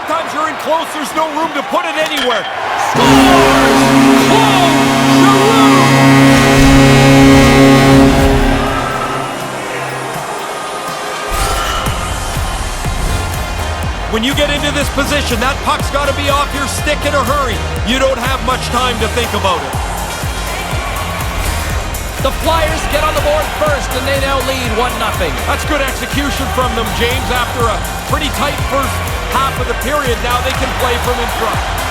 Sometimes you're in close, there's no room to put it anywhere. Scores! Claude Giroux! When you get into this position, that puck's got to be off your stick in a hurry. You don't have much time to think about it. The Flyers get on the board first, and they now lead 1-0. That's good execution from them, James. After a pretty tight first half of the period, now they can play from in front.